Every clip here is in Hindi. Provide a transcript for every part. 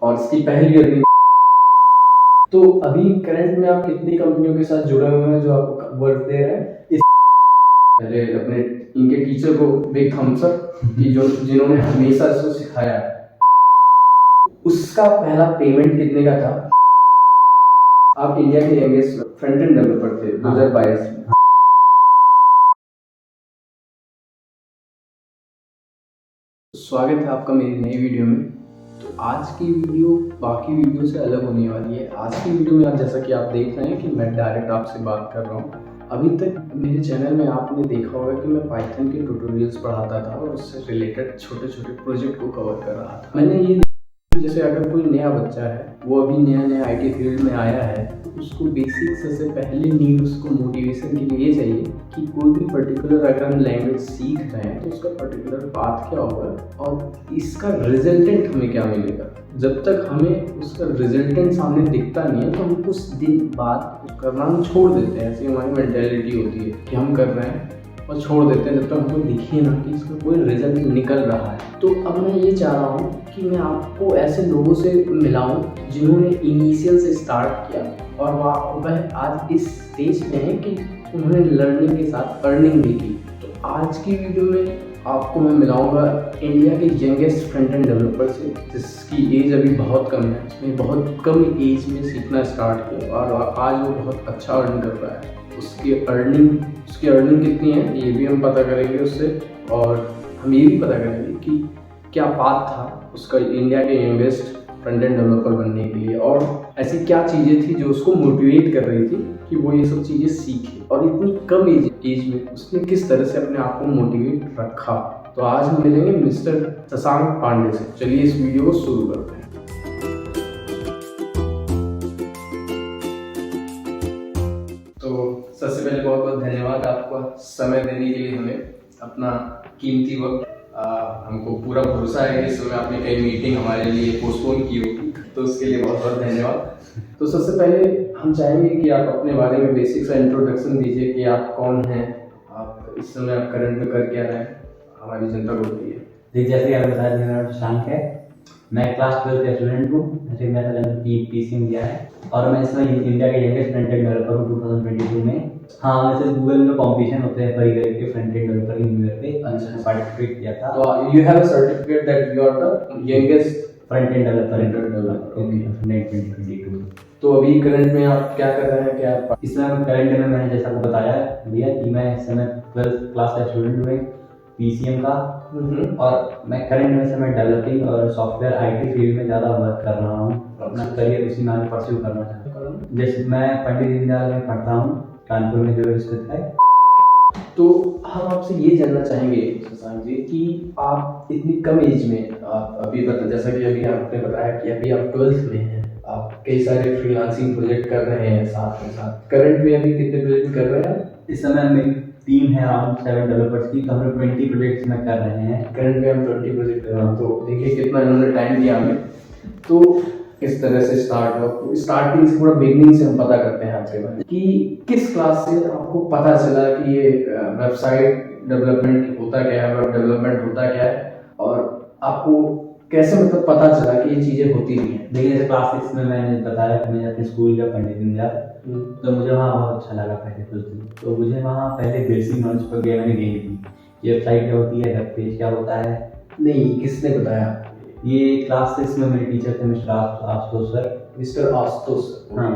और इसकी पहली अर्निंग। तो अभी करंट में आप कितनी कंपनियों के साथ जुड़े हुए हैं जो आपको वर्क दे रहे हैं? इस पहले अपने इनके टीचर को बिग थम्स अप कि जो जिन्होंने हमेशा इसको सिखाया है। उसका पहला पेमेंट कितने का था? आप इंडिया के यंगेस्ट फ्रंट एंड डेवलपर थे 2022 में। स्वागत है आपका मेरी नई वीडियो में। तो आज की वीडियो बाकी वीडियो से अलग होने वाली है। आज की वीडियो में जैसा कि आप देख रहे हैं कि मैं डायरेक्ट आपसे बात कर रहा हूँ। अभी तक मेरे चैनल में आपने देखा होगा कि मैं पाइथन के ट्यूटोरियल्स पढ़ाता था और उससे रिलेटेड छोटे छोटे प्रोजेक्ट को कवर कर रहा था। मैंने ये जैसे अगर कोई नया बच्चा है, वो अभी नया आईटी फील्ड में आया है, उसको बेसिक सबसे पहले नीड उसको मोटिवेशन के लिए चाहिए कि कोई भी पर्टिकुलर अगर हम लैंग्वेज सीख रहे हैं तो उसका पर्टिकुलर पाथ क्या होगा और इसका रिजल्टेंट हमें क्या मिलेगा। जब तक हमें उसका रिजल्टेंट सामने दिखता नहीं है तो हम कुछ दिन बाद करना हम छोड़ देते हैं। ऐसी हमारी मेंटेलिटी होती है कि हम कर रहे हैं और छोड़ देते हैं जब तक हमको दिखे ना कि इसका कोई रिजल्ट निकल रहा है। तो अब मैं ये चाह रहा हूँ कि मैं आपको ऐसे लोगों से मिलाऊं जिन्होंने इनिशियल से स्टार्ट किया और वह आज इस स्टेज में है कि उन्होंने लर्निंग के साथ अर्निंग भी की। तो आज की वीडियो में आपको मैं मिलाऊंगा इंडिया के यंगेस्ट फ्रंट एंड डेवलपर से, जिसकी एज अभी बहुत कम है। उसने बहुत कम एज में सीखना स्टार्ट किया और आज वो बहुत अच्छा अर्न कर रहा है। उसकी अर्निंग कितनी है ये भी हम पता करेंगे उससे, और हम ये भी पता करेंगे कि क्या पाथ था उसका इंडिया के यंगेस्ट फ्रंट एंड डेवलपर बनने के लिए और ऐसी क्या चीज़ें थी जो उसको मोटिवेट कर रही थी कि वो ये सब चीज़ें सीखे और इतनी कम एज में उसने किस तरह से अपने आप को मोटिवेट रखा। तो आज हम मिलेंगे मिस्टर शशांक पांडे से। चलिए इस वीडियो को शुरू करते हैं। तो सबसे पहले बहुत बहुत धन्यवाद आपका समय देने के लिए, हमें अपना कीमती वक्त। हमको पूरा भरोसा है कि इस समय आपने कई मीटिंग हमारे लिए पोस्टपोन की होगी, तो उसके लिए बहुत बहुत धन्यवाद। तो सबसे पहले हम चाहेंगे कि आप अपने बारे में बेसिक सा इंट्रोडक्शन दीजिए कि आप कौन हैं, आप इस समय आप करंट में कर क्या रहे हैं, हमारी जनता को बताइए। जी, जैसे कि आपने बताया मेरा नाम शशांक है। मैं क्लास 12 का स्टूडेंट हूँ। जैसे मेरा पीसीएम दिया है और मैं इसमें इंडिया के यंगेस्ट फ्रंट एंड डेवलपर हूँ 2022 में। हाँ, वैसे गूगल में कॉम्पिटिशन होते हैं परिगर के front end developer in year पे, मैंने पार्टिसिपेट किया था। तो you have a certificate that you are the youngest front end developer in okay 2022। तो अभी करंट में आप क्या कर रहे हैं? क्या इसमें करंट में मैंने जैसा आपको बताया भैया कि मैं इस समय 12th क्लास का स्टूडेंट हूँ पीसीएम का, और मैं करंट में समय डेवलपिंग और सॉफ्टवेयर आईटी फील्ड में ज़्यादा वर्क कर रहा हूँ। अपना करियर उसी में आगे परस्यू करना चाहता हूँ। जैसे मैं पंडित दीनदयाल में पढ़ता हूँ, कानपुर में जो स्थित है। तो हम आपसे ये जानना चाहेंगे शशांक जी कि आप इतनी कम एज में, आप अभी जैसा कि अभी आपने बताया कि अभी आप 12th में हैं, आप कई सारे फ्रीलांसिंग प्रोजेक्ट कर रहे हैं साथ में साथ। करंट में अभी कितने प्रोजेक्ट कर रहे हैं? इस समय मेरी टीम है अराउंड 7 डेवलपर्स की, तो हम 20 प्रोजेक्ट्स में कर रहे हैं। करंट में हम 20 प्रोजेक्ट कर रहे हैं। तो देखिए कितना इन्होंने टाइम दिया हमें। तो किस तरह से स्टार्ट हुआ, स्टार्टिंग से पूरा बिगनिंग से हम पता करते हैं आपसे कि किस क्लास से आपको पता चला कि ये वेबसाइट डेवलपमेंट होता क्या है, वेब डेवलपमेंट होता क्या है, और आपको कैसे मतलब पता चला कि ये चीज़ें होती नहीं है। देखिए, जैसे क्लास 6 में मैंने बताया कि मैं अपने स्कूल का पंडित दीनदयाल, तो मुझे वहाँ बहुत अच्छा लगा पहले कुछ दिन। तो मुझे वहाँ पहले बेसिक नॉलेज पर मैंने गेन की, ये वेबसाइट क्या होती है, वेब पेज क्या होता है। नहीं, किसने बताया? ये क्लास 6 में मेरे टीचर थे mister Ashutosh sir. Mister Ashutosh? हाँ,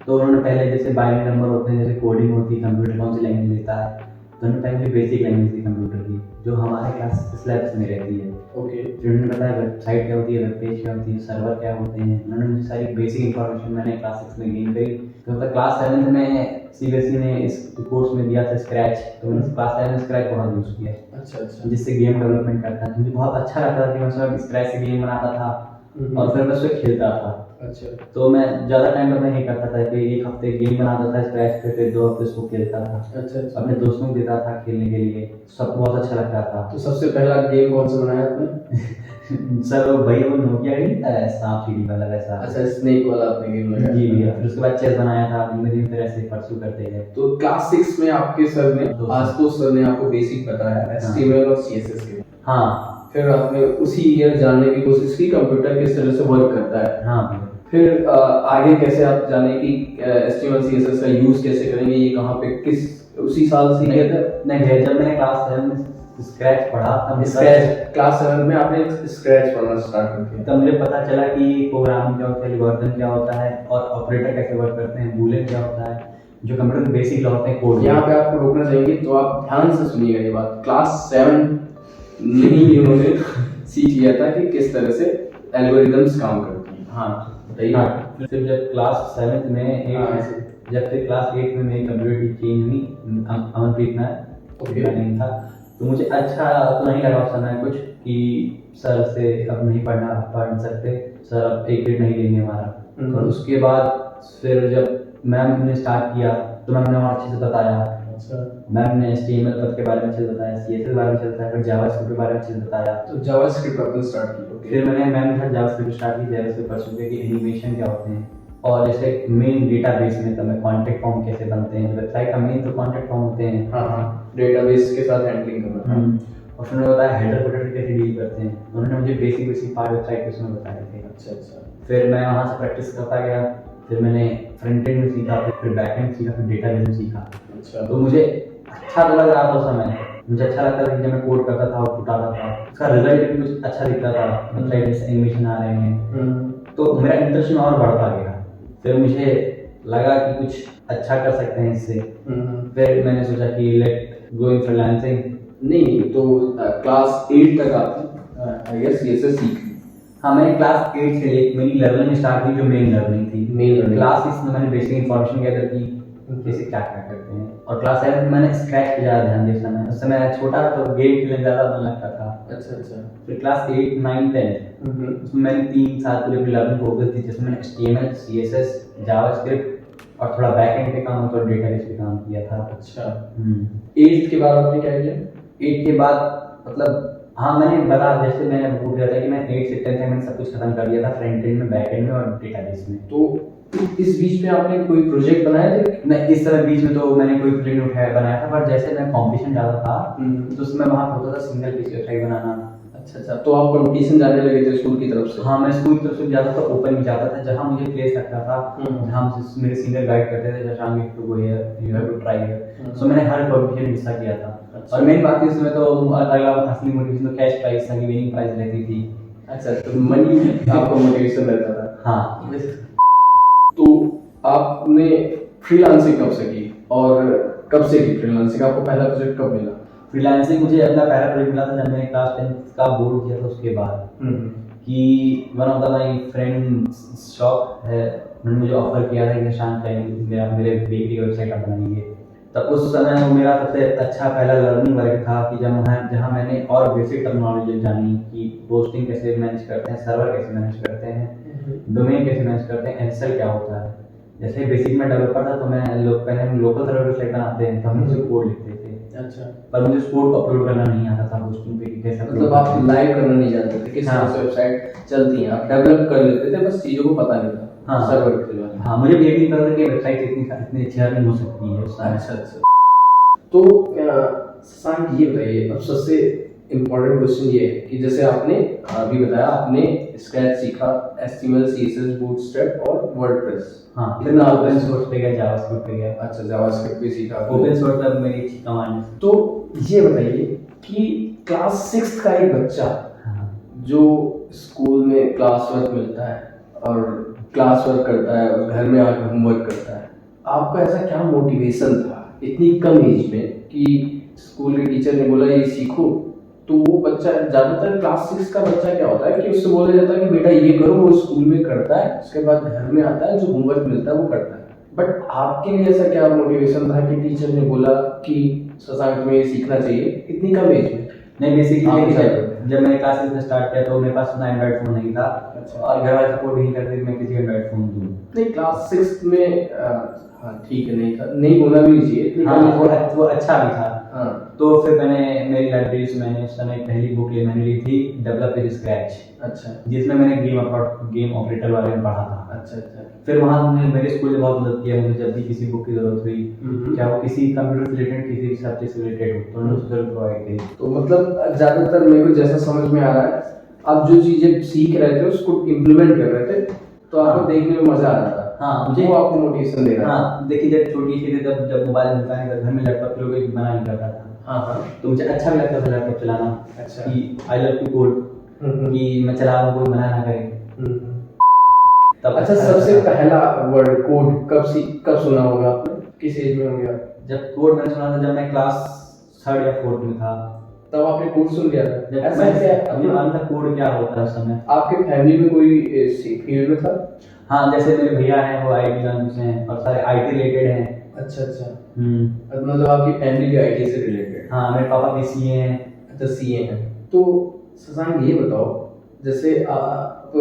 तो उन्होंने पहले जैसे बाइनरी नंबर होते हैं, जैसे कोडिंग होती है, कंप्यूटर कौन सी लैंग्वेज लेता है, तो उन्होंने पहले बेसिक लैंग्वेज थी कंप्यूटर की जो हमारे क्लास स्लैब्स में रहती है। ओके। फिर उन्होंने बताया वेबसाइट क्या होती है, वेब पेज क्या होती है, सर्वर क्या होते हैं। उन्होंने मुझे सारी बेसिक इन्फॉर्मेशन मैंने क्लास 6 में गेन करी। तो क्लास 7 में सीबीएसई ने इस कोर्स में दिया था स्क्रैच, तो मैंने क्लास 7 में स्क्रैच बहुत यूज़ किया। अच्छा। जिससे गेम डेवलपमेंट करता था, मुझे बहुत अच्छा लगता था कि मैं उसमें स्क्रैच से गेम बनाता था और फिर मैं उससे खेलता था। अच्छा। तो मैं ज़्यादा टाइम पर नहीं करता था कि एक हफ्ते गेम बनाता था स्क्रैच पे, फिर 2 हफ्ते उसको खेलता था। अच्छा। अपने दोस्तों को देता था खेलने के लिए, सबको बहुत अच्छा लगता था। तो सबसे पहला गेम कौन सा बनाया आपने? सर भैया वो नोकिया नहीं था सांप सीढ़ी वाला वैसा। अच्छा, स्नेक वाला आपने गेम लगाया? जी भैया। फिर उसके बाद चेस बनाया था, धीमे धीमे फिर ऐसे परस्यू करते गए। तो क्लास 6 में आपके सर ने, आशुतोष सर ने आपको बेसिक बताया HTML और CSS के। हाँ, फिर हमें उसी ईयर जानने की कोशिश की कंप्यूटर किस तरह से वर्क करता है। हाँ फिर आगे कैसे आप जाने कि HTML CSS का यूज कैसे करेंगे, ये कहाँ पे किस उसी साल सीखे थे? नहीं, जब मैंने क्लास 7 में स्क्रैच पढ़ा तब स्क्रैच क्लास 7 में आपने स्क्रैच पढ़ना स्टार्ट कर दिया? तब मुझे पता चला कि प्रोग्रामिंग क्या होता है, एल्गोरिथम क्या होता है और ऑपरेटर कैसे वर्क करते हैं, बूलियन क्या होता है, जो कंप्यूटर के बेसिक लॉ होते हैं कोड। यहाँ पे आपको रोकना चाहेंगे तो आप ध्यान से सुनिएगा ये बात। क्लास 7 नहीं उन्होंने सीख लिया था कि किस तरह से एल्गोरिथम्स काम करते हैं। हाँ बताइए। हाँ, फिर जब क्लास 7 में जब फिर क्लास 8 में मेरी कंप्यूटर की चेंज हुई, अमनप्रीत ओके। नहीं था, तो मुझे अच्छा तो नहीं लगा उस समय कुछ कि सर से अब नहीं पढ़ सकते, सर अब एक ग्रेड नहीं देंगे हमारा। और उसके बाद फिर जब मैम ने स्टार्ट किया तो मैम ने और अच्छे से बताया। अच्छा, मैम ने HTML के बारे में अच्छे से बताया, CSS के बारे में अच्छे से बताया, फिर जावास्क्रिप्ट के बारे में अच्छे से बताया। तो जावास्क्रिप्ट आपने स्टार्ट की? ओके। फिर मैंने मैम के साथ जावास्क्रिप्ट स्टार्ट की, जावास्क्रिप्ट पर सुनते कि एनिमेशन क्या होते हैं और जैसे मेन डेटाबेस में तब कॉन्टैक्ट फॉर्म कैसे बनते हैं, वेबसाइट का मेन तो कॉन्टैक्ट फॉर्म होते हैं। हाँ, डेटाबेस के साथ हैंडलिंग करना। और फिर उन्होंने बताया हेडर फुटर कैसे डील करते हैं, उन्होंने मुझे बेसिक पार्ट वेबसाइट के उसमें बताए थे। अच्छा। फिर मैं वहाँ से प्रैक्टिस करता गया, फिर मैंने फ्रंट एंड में सीखा, फिर बैक एंड सीखा, फिर डेटाबेस में सीखा। अच्छा, तो मुझे अच्छा तो लग रहा था उस समय, मुझे अच्छा लगता था कि जब मैं कोड करता था आउटपुट आता था, उसका रिजल्ट भी कुछ अच्छा दिखता था, वेबसाइट से एनिमेशन आ रहे हैं, तो मेरा इंटरेस्ट में और बढ़ता गया। फिर मुझे लगा कि कुछ अच्छा कर सकते हैं इससे। फिर मैंने सोचा कि लेट गो इन फ्रीलांसिंग। नहीं तो क्लास 8 तक आपने आई गेस CSS सीख ली? हाँ, मैंने क्लास 8 से मेरी लर्निंग स्टार्ट हुई, जो मेन लर्निंग थी। क्लास 6 में मैंने बेसिक इन्फॉर्मेशन गैदर की कैसे क्या क्या करते हैं, और क्लास 7 में मैंने स्क्रैच पे ज़्यादा ध्यान दिया। समय उस समय छोटा था तो गेम खेलने ज़्यादा मन लगता था। अच्छा। फिर क्लास 8, 9, 10 उसमें मैंने 3 साल पूरी अपनी लर्निंग फोकस थी, जिसमें मैंने HTML, CSS, जावास्क्रिप्ट और थोड़ा बैकएंड पे काम और डेटाबेस पे काम किया था। अच्छा। 8 के बाद आपने क्या किया? 8 के बाद मतलब हाँ, मैंने बता जैसे मैंने बोल दिया था कि मैं 8 से 10 तक मैंने सब कुछ खत्म कर दिया था, फ्रंट एंड में, बैक एंड में और डेटाबेस में। तो इस बीच में आपने कोई प्रोजेक्ट बनाया था? नहीं, इस समय बीच में तो मैंने कोई प्रोजेक्ट उठाया बनाया था, पर जैसे मैं कंपटीशन ज़्यादा था तो उसमें वहाँ होता था सिंगल पीस वेबसाइट बनाना। अच्छा, तो आप कंपटीशन जाने लगे थे स्कूल की तरफ से? हाँ, मैं स्कूल की तरफ से जाता था, ओपन भी जाता था, जहाँ मुझे प्लेस लगता था, जहाँ मुझे मेरे सीनियर गाइड करते थे, जैसे आगे to go here, you have to try here. So मैंने हर कंपटीशन में हिस्सा किया था। और मेन बात है इसमें तो अगला असली मोटिवेशन तो कैश प्राइस था, कि विनिंग प्राइस रहती थी। अच्छा, तो मनी आपका मोटिवेशन रहता था? हाँ। तो आपने फ्रीलांसिंग कब से की और कब से की फ्रीलांसिंग? आपको पहला प्रोजेक्ट कब मिला? फ्रीलांसिंग मुझे अपना पहला प्रोजेक्ट मिला था जब मैंने क्लास 10 का बोर्ड किया था उसके बाद। कि one of the my friend shop है, उन्होंने मुझे ऑफर किया था कि शान मेरे बेकरी की वेबसाइट आप बनाएंगे। तब उस समय वो मेरा सबसे अच्छा पहला लर्निंग वर्क था कि जहाँ मैंने और बेसिक टेक्नोलॉजी जानी कि पोस्टिंग कैसे मैनेज करते हैं, सर्वर कैसे मैनेज करते हैं, डोमेन कैसे मैनेज करते हैं, एसएल क्या होता है। जैसे बेसिक में डेवलपर था तो मैं पहले हम लोकल सर्वर वेबसाइट बनाते हैं तो हम उसे कोड लिखते थे। अच्छा, पर मुझे उस कोड को अपलोड करना नहीं आता था होस्टिंग पे कि कैसे, मतलब आप लाइव करना नहीं जानते थे किस तरह से वेबसाइट चलती है, आप डेवलप कर लेते थे, बस चीजों को पता नहीं था। हाँ, सर्वर के बारे में। हाँ, मुझे भी यकीन पता था कि वेबसाइट इतनी अच्छी नहीं हो सकती है। अच्छा। तो शशांक ये बताइए, अब सबसे इम्पोर्टेंट क्वेश्चन ये है कि जैसे आपने अभी बताया आपने स्क्रैच सीखा, HTML, CSS, बूटस्ट्रैप और वर्डप्रेस। हाँ, फिर मैं ओपन सोर्स पे गया, जावास्क्रिप्ट पे गया। अच्छा, जावास्क्रिप्ट भी सीखा। ओपन सोर्स तब मेरी अच्छी कमांड। तो ये बताइए कि क्लास 6 का एक बच्चा जो स्कूल में क्लास वर्क मिलता है और क्लास वर्क करता है और घर में आकर होमवर्क करता है, आपका ऐसा क्या मोटिवेशन था इतनी कम एज में कि स्कूल के टीचर ने बोला ये सीखो? तो वो बच्चा, ज्यादातर क्लास 6 का बच्चा क्या होता है कि उससे बोला जाता है कि बेटा ये करो, वो स्कूल में करता है, उसके बाद घर में आता है, जो होमवर्क मिलता है वो करता है। बट आपके लिए ऐसा क्या मोटिवेशन था कि टीचर ने बोला कि शशांक तुम्हें ये सीखना चाहिए इतनी कम एज में? नहीं, बेसिकली जब मैंने क्लास में स्टार्ट किया तो मेरे पास उतना एंड्रॉइड फोन नहीं था। अच्छा। और घर वाले सपोर्ट नहीं करते कि मैं किसी एंड्रॉइड फोन दूं। नहीं, क्लास 6 में हाँ ठीक है, नहीं था, नहीं होना भी नहीं चाहिए। हाँ, वो अच्छा भी था। हाँ, तो फिर मेरी लाइब्रेरी से मैंने उस समय पहली बुक मैंने ली थी डेवलप विद स्क्रैच। अच्छा जिसमें मैंने गेम ऑपरेटर बारे में पढ़ा था। अच्छा अच्छा। फिर वहाँ मुझे मेरे स्कूल ने बहुत मदद किया, मुझे जब भी किसी बुक की जरूरत हुई, क्या वो किसी कंप्यूटर से रिलेटेड किसी सब्जेक्ट से रिलेटेड हो, तो उन्होंने जरूर प्रोवाइड की। तो मतलब ज्यादातर मेरे को जैसा समझ में आ रहा है, आप जो चीजें सीख रहे थे उसको इम्प्लीमेंट कर रहे थे, तो आपको देखने में मजा आ रहा था। हाँ, मुझे वो आपको मोटिवेशन दे रहा था। हाँ, देखिए जब छोटी सी थी जब मोबाइल मिलता है घर में लैपटॉप के लोग मना नहीं करता था। हाँ हाँ। तो मुझे अच्छा भी लगता था लैपटॉप चलाना। अच्छा। कि आई लव टू कोड, कि मैं चला रहा हूँ कोई मना ना करे। तब अच्छा, सबसे पहला वर्ड कोड कब सुना होगा आपने, किस एज में होंगे आप? जब कोड मैंने सुना था जब मैं क्लास 3rd या 4th में था, तब आपने कोड सुन लिया था? जब ऐसा मैं क्या मुझे मालूम था कोड क्या होता है उस समय। आपके फैमिली में कोई फील्ड में था? हाँ, जैसे मेरे भैया हैं वो आईटी जान से हैं और सारे आईटी रिलेटेड हैं। अच्छा अच्छा। हम्म। मतलब आपकी फैमिली भी आईटी से रिलेटेड? हाँ, मेरे पापा भी सीए हैं। अच्छा, सीए हैं। तो शशांक ये बताओ, जैसे आप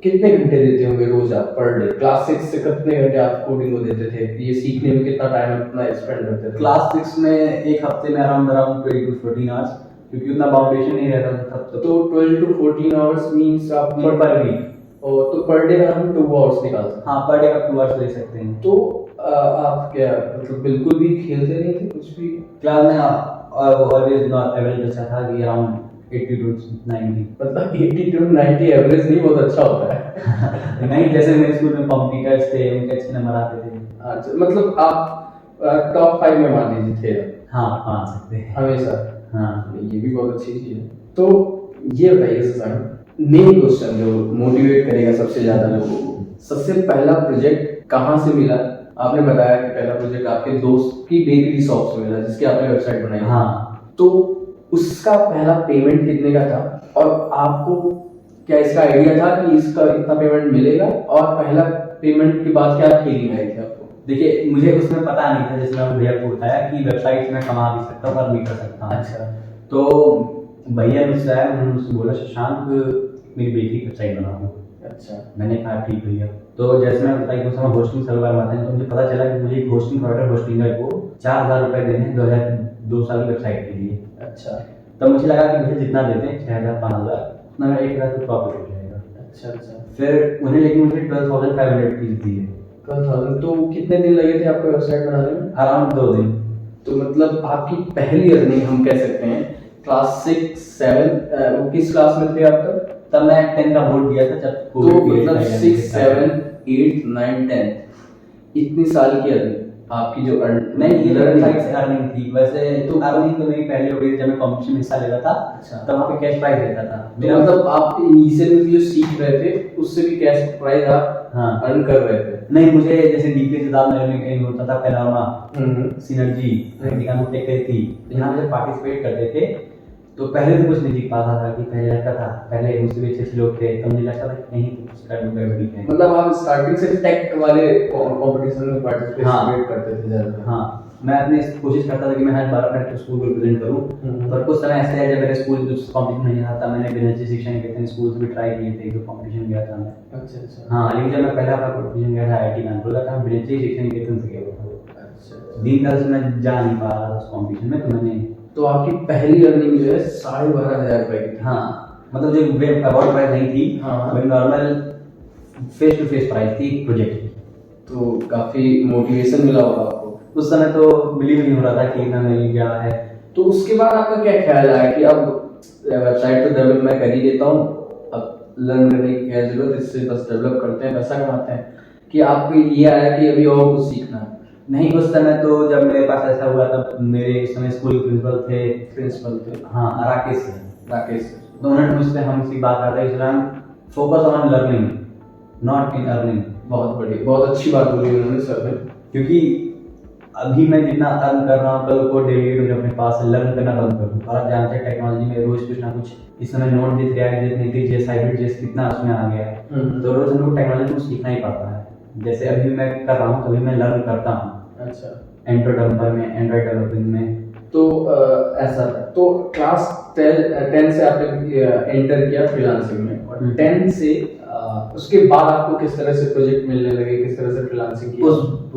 कितने घंटे देते होंगे रोज आप पर डे? क्लास 6 से कितने घंटे आप कोडिंग को देते थे? ये सीखने में कितना टाइम अपना स्पेंड करते थे? क्लास 6 में एक हफ्ते में अराउंड 12 to 14 आवर्स, क्योंकि उतना बाउंडेशन नहीं रहता था तब। तो 12 to 14 आवर्स मींस आप पर वीक। तो पर डे अराउंड 2 आवर्स निकालते? हाँ, पर डे आप 2 आवर्स ले सकते हैं। तो आप क्या मतलब बिल्कुल भी खेलते नहीं थे कुछ भी? क्लास में ऑलवेज नॉट एवरेज अच्छा था कि अराउंड 80 to 90। मतलब 80 to 90 एवरेज नहीं बहुत अच्छा होता है। नहीं, जैसे मेरे स्कूल में कॉम्पिटिटर्स थे, उनके अच्छे नंबर आते थे। अच्छा, मतलब आप टॉप 5 में मान लीजिए थे? हाँ, मान सकते हैं हमेशा? हाँ। ये भी बहुत अच्छी चीज है। तो ये बताइए शशांक, मेन क्वेश्चन जो मोटिवेट करेगा सबसे ज्यादा लोगों को, सबसे पहला प्रोजेक्ट कहाँ से मिला? आपने बताया कि पहला प्रोजेक्ट आपके दोस्त की बेकरी शॉप से मिला जिसकी आपने वेबसाइट बनाई। हाँ। तो उसका पहला पेमेंट कितने का था, और आपको क्या इसका आइडिया था कि इसका इतना पेमेंट मिलेगा, और पहला पेमेंट के बाद क्या फीलिंग आई थी आपको? देखिए, मुझे उसमें पता नहीं था, जैसे मैंने भैया को बताया कि वेबसाइट से मैं कमा भी सकता हूँ और भी कर सकता हूँ। अच्छा। तो भैया मुझसे आया, उन्होंने मुझसे बोला शशांक मेरी बेटी की वेबसाइट बना दो। अच्छा। मैंने कहा ठीक भैया। तो जैसे मैं बताया कि उस समय होस्टिंग सर्वर करवाते हैं, तो मुझे पता चला कि मुझे एक होस्टिंग प्रोवाइडर होस्टिंगर को 4000 रुपये देने हैं 2002 साल की वेबसाइट के लिए। अच्छा। तब मुझे लगा कि मुझे जितना देते हैं 6000 5000 उतना मेरा 1000 तो प्रॉफिट हो जाएगा। अच्छा अच्छा। फिर उन्हें लेकिन मुझे 12,500 रुपीज दी है। 12,000? तो कितने दिन लगे थे आपको वेबसाइट बनाने में? अराउंड 2 दिन। तो मतलब आपकी पहली अर्निंग हम कह सकते हैं क्लास 6 7 किस क्लास में थे आप तब? तब मैं 10 का बोर्ड दिया था जब तो मतलब 6 7 8 9 10 इतनी साल की अर्निंग आपकी जो नहीं, ये वेबसाइट से अर्निंग थी। वैसे तो अर्निंग तो मेरी पहले हो गई जब मैं कंपटीशन में हिस्सा लेता था। अच्छा। तब वहाँ पे कैश प्राइज रहता था। तो मतलब आप इनिशियल जो सीख रहे थे उससे भी कैश प्राइज आप हाँ अर्न कर रहे थे? नहीं, मुझे जैसे डीपीएस के साथ में एम होता था, पैनोरमा, सिनर्जी, टेक थी, तो यहाँ पे जब पार्टिसिपेट करते थे तो पहले तो कुछ नहीं सीख पाता था, कि पहले लगता था पहले मुझसे भी अच्छे लोग थे, तो मुझे लगता था कि कहीं तो कुछ कर लूंगा ठीक है। मतलब आप स्टार्टिंग से टेक वाले कंपटीशन में पार्टिसिपेट करते थे ज्यादा? हाँ, मैं अपनी कोशिश करता था कि मैं हर बार अपने स्कूल को रिप्रेजेंट करूं। पर कुछ समय ऐसे है जब मेरे स्कूल कुछ कंपटीशन नहीं आता, मैंने बिना शिक्षा निकेतन स्कूल से भी ट्राई किए थे, जो कंपटीशन गया था मैं। अच्छा अच्छा। हाँ, लेकिन जब मैं पहला अपना कंपटीशन गया था आईआईटी कानपुर का, था बिना शिक्षा निकेतन से गया था। अच्छा। दीनदयाल से मैं जा नहीं पा रहा था उस कंपटीशन में, तो मैंने तो आपकी पहली अर्निंग जो है 12,500 रुपए की थी? हाँ, मतलब जो वेब अवार्ड प्राइस नहीं थी, हाँ। वही normal face to face price थी प्रोजेक्ट की। तो काफी मोटिवेशन मिला होगा आपको उस समय तो बिलीव नहीं हो रहा था कि इतना नहीं गया है। तो उसके बाद आपका क्या ख्याल आया कि अब वेबसाइट तो डेवलप मैं कर ही देता हूँ, अब लर्न करने की क्या जरूरत, इससे बस डेवलप करते हैं पैसा कमाते हैं, कि आपको ये आया कि अभी और कुछ सीखना है? नहीं, उस समय तो जब मेरे पास ऐसा हुआ तब मेरे इस समय स्कूल के प्रिंसिपल थे। हाँ, राकेश। तो उन्होंने मुझसे हमसे बात करते कि focus on learning not in earning. बहुत बढ़िया, बहुत अच्छी बात बोली उन्होंने सर ने, क्योंकि अभी मैं जितना अर्न कर रहा हूँ कल को डेली मुझे अपने पास से लर्न करना बंद कर दूँ। और आप जानते हैं टेक्नोलॉजी में रोज कुछ ना कुछ, इस समय नोट जिस रिएक्ट जिस नेटिव हाइब्रिड जिस कितना उसमें आ गया है, तो रोज हमको टेक्नोलॉजी को सीखना ही पड़ता है। जैसे अभी मैं कर रहा हूँ, तभी मैं लर्न करता हूँ। अच्छा। एंड्रॉइड डेवलपर में, एंड्रॉइड डेवलपिंग में। तो ऐसा था, तो क्लास 10 से आपने एंटर किया फ्रीलांसिंग में, और 10 से उसके बाद आपको किस तरह से प्रोजेक्ट मिलने लगे, किस तरह से फ्रीलांसिंग की?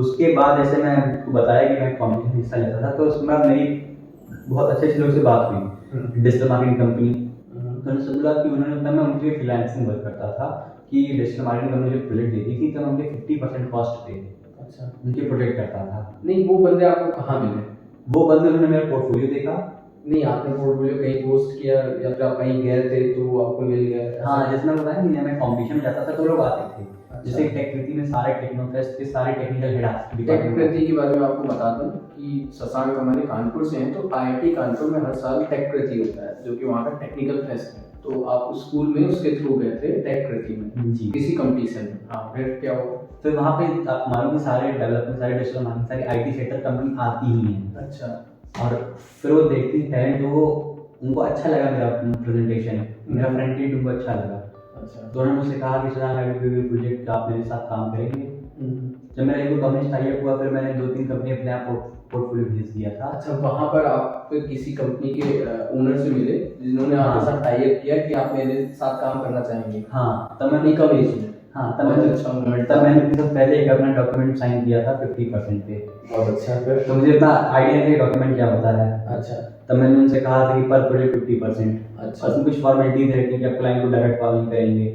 उसके बाद जैसे मैं आपको बताया कि मैं कॉम्पिटिशन हिस्सा लेता था, तो उसमें मेरी बहुत अच्छे अच्छे लोग से बात हुई, डिजिटल मार्केटिंग कंपनी। तो उन्होंने बोला कि उन्होंने, तब मैं उनके फ्रीलांसिंग वर्क करता था कि डिजिटल मार्केटिंग कंपनी जो प्रोजेक्ट देती थी, तब उनके 50% कॉस्ट पे अच्छा, उनके प्रोजेक्ट करता था। नहीं वो बंदे आपको कहाँ मिले? वो बंदे, उन्होंने मेरा पोर्टफोलियो देखा। नहीं, आपने पोर्टफोलियो कहीं पोस्ट किया या फिर आप कहीं गए थे तो वो आपको मिल गया? हाँ, जैसे मैं बताया कि मैं कॉम्पिटिशन में जाता था तो लोग आते थे। अच्छा। जैसे टेक कृति में सारे टेक्नोफेस्ट के सारे टेक्निकल हेड टेक कृति के बारे में आपको बता दूं कि शशांक हमारे कानपुर से हैं, तो आईआईटी कानपुर में हर साल टेक कृति होता है जो कि वहाँ का टेक्निकल फेस्ट है। तो आप उस स्कूल में उसके थ्रू गए थे टेक कृति में जी, किसी कंपटीशन में? हाँ, फिर क्या हुआ? फिर वहाँ पे आप मालूम कि सारे डेवलपमेंट, सारे डिजिटल मार्केटिंग, सारी आईटी सेक्टर कंपनी आती ही हैं। अच्छा। और फिर वो देखती है टैलेंट, जो वो उनको अच्छा लगा मेरा प्रेजेंटेशन, मेरा फ्रंट एंड उनको अच्छा लगा। अच्छा। तो उन्होंने मुझसे कहा कि Shashank, I will give you project, आप मेरे साथ काम करेंगे। जब मेरा एक कंपनी टाइप हुआ, फिर मैंने 2-3 कंपनी अपने आप पोर्टफोलियो भेज दिया था। अच्छा, वहाँ पर आप फिर किसी कंपनी के ओनर से मिले जिन्होंने आपके साथ टाई अप किया कि आप मेरे साथ काम करना चाहेंगे? हाँ, तब मैं कम एज में? हाँ, तब मैंने अच्छा मोमेंट, तब मैंने सबसे पहले एक अपना डॉक्यूमेंट साइन किया था 50% पे। बहुत अच्छा। फिर तो मुझे इतना आइडिया नहीं डॉक्यूमेंट क्या होता है। अच्छा। तब मैंने उनसे कहा था कि पर प्रोजेक्ट 50%। अच्छा। उसमें कुछ फॉर्मेलिटीज रहती है कि आप क्लाइंट को डायरेक्ट कॉल नहीं करेंगे,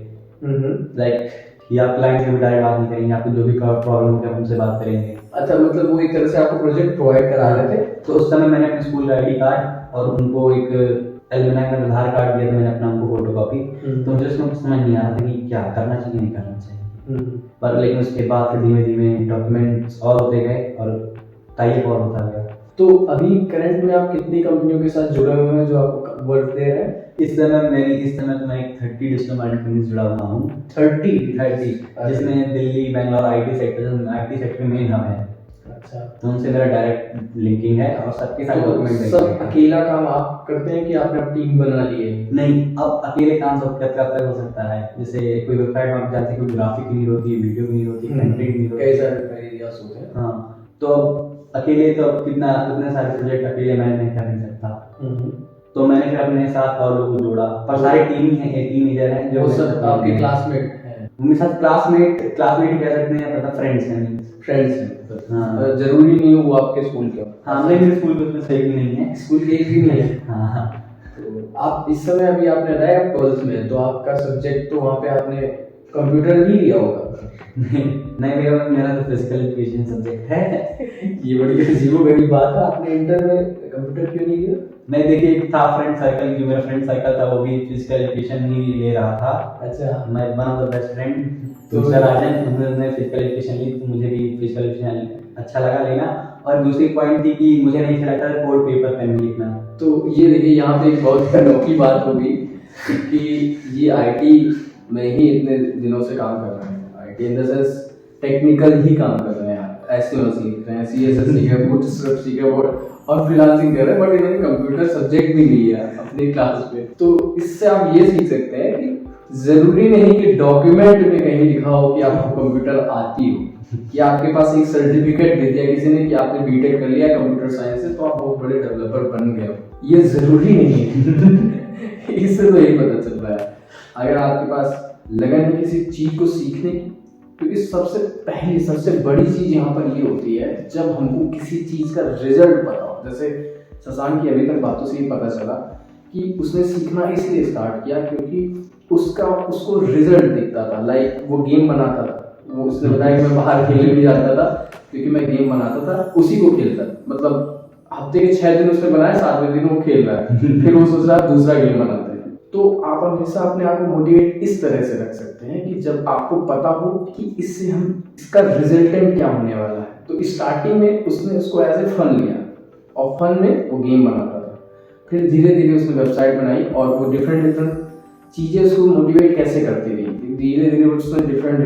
लाइक कि आप क्लाइंट से भी डायरेक्ट बात नहीं करेंगे, आपको जो भी प्रॉब्लम होगी आप उनसे बात करेंगे। अच्छा, मतलब वो एक तरह से आपको प्रोजेक्ट प्रोवाइड करा रहे थे? तो उस समय मैंने अपने स्कूल का आईडी कार्ड और उनको एक एलुमनाई का आधार कार्ड दिया था मैंने अपना, उनको फोटो कॉपी। तो मुझे उसमें समझ नहीं आ रहा था कि क्या करना चाहिए नहीं करना चाहिए। पर लेकिन उसके बाद फिर धीमे धीमे डॉक्यूमेंट्स और होते गए और टाइप और होता गया। तो अभी करंट में आप कितनी कंपनियों के साथ जुड़े हुए हैं जो आपको वर्क दे रहे हैं? इस समय तो मैं 30 डिजिटल मार्केटिंग कंपनी जुड़ा हुआ हूँ। 30, जिसमें Delhi, Bangalore IT sector main hub है। अच्छा। तो उनसे मेरा डायरेक्ट लिंकिंग है और सबके साथ तो डॉक्यूमेंट सब अकेला काम आप करते हैं कि आपने अब टीम बना ली है? नहीं, अब अकेले काम सब कब तक हो सकता है। जैसे कोई वेबसाइट में आप जानते हैं, कोई ग्राफिक की नीड होती है, वीडियो की नीड होती है, कंटेंट की नीड होती है, कई सारे एरियाज होते हैं। हाँ, तो अब अकेले तो अब कितना, इतने सारे प्रोजेक्ट अकेले मैनेज नहीं कर नहीं सकता। तो मैंने फिर अपने साथ और लोगों को जोड़ा, पर सारे टीम ही है, टीम लीडर हैं जो सब आपके क्लासमेट हैं? मेरे साथ क्लासमेट ही कह सकते हैं, तथा फ्रेंड्स हैं। फ्रेंड्स हैं? हाँ, जरूरी नहीं हो वो आपके स्कूल के? हाँ, मेरे स्कूल में उसमें सही नहीं है, स्कूल के एक भी नहीं है? हाँ। तो आप इस समय अभी आपने रहे आप 12th में, तो आपका सब्जेक्ट तो वहाँ पे आपने कंप्यूटर ही लिया होगा? नहीं भैया, मेरा तो फिजिकल एजुकेशन सब्जेक्ट है। ये बड़ी अजीबोगरीब बात है, आपने इंटर में कंप्यूटर क्यों नहीं लिया? नहीं, देखिए, एक था फ्रेंड सर्कल, जो मेरा फ्रेंड सर्कल था वो भी फिजिकल एजुकेशन ही ले रहा था। अच्छा। मैं one of the best friend, तो दूसरा राजन, उन्होंने फिजिकल एजुकेशन ली, तो मुझे भी फिजिकल एजुकेशन अच्छा लगा लेना। और दूसरी पॉइंट थी कि मुझे नहीं अच्छा लगता था कोड पेपर पेन में लिखना। तो ये देखिए, यहाँ पे एक बहुत अनोखी बात होगी कि ये आईटी में ही इतने दिनों से काम कर रहे हैं, IT in the sense technical ही काम कर रहे हैं, HTML सीख रहे हैं, CSS सीख रहे हैं, बूटस्ट्रैप सीख रहे हैं और फ्रीलांसिंग कर रहे हैं, बट इन्होंने कंप्यूटर सब्जेक्ट भी लिया है अपनी क्लास में। तो इससे आप ये सीख सकते हैं कि जरूरी नहीं कि डॉक्यूमेंट में कहीं लिखा हो कि आपको कंप्यूटर आती हो, कि आपके पास एक सर्टिफिकेट दे दिया किसी ने कि आपने बीटेक कर लिया कंप्यूटर साइंस से तो आप बहुत बड़े डेवलपर बन गए हो, ये जरूरी नहीं है। इससे तो यही पता चल रहा है अगर आपके पास लगन है किसी चीज को सीखने की, क्योंकि सबसे बड़ी चीज यहाँ पर ये होती है जब हमको किसी चीज का रिजल्ट पता हो। जैसे शशांक की अभी तक बातों से ही पता चला कि उसने सीखना इसलिए स्टार्ट किया क्योंकि उसको रिजल्ट दिखता था, लाइक वो गेम बनाता था, वो उसने बताया कि मैं बाहर खेलने भी जाता था क्योंकि मैं गेम बनाता था, उसी को खेलता, मतलब हफ्ते के 6 दिन उसने बनाए, 7वें दिन वो खेल रहा है, फिर वो सोच रहा है दूसरा गेम बनाते हैं। तो आप हमेशा अपने आप को मोटिवेट इस तरह से रख सकते हैं कि जब आपको पता हो कि इससे इसका रिजल्टेंट क्या होने वाला है। तो स्टार्टिंग में उसने उसको एज ए फन लिया और फन में वो गेम बनाता था, फिर धीरे धीरे उसने वेबसाइट बनाई और वो डिफरेंट चीज़ें उसको मोटिवेट कैसे करती रही। धीरे धीरे उसने डिफरेंट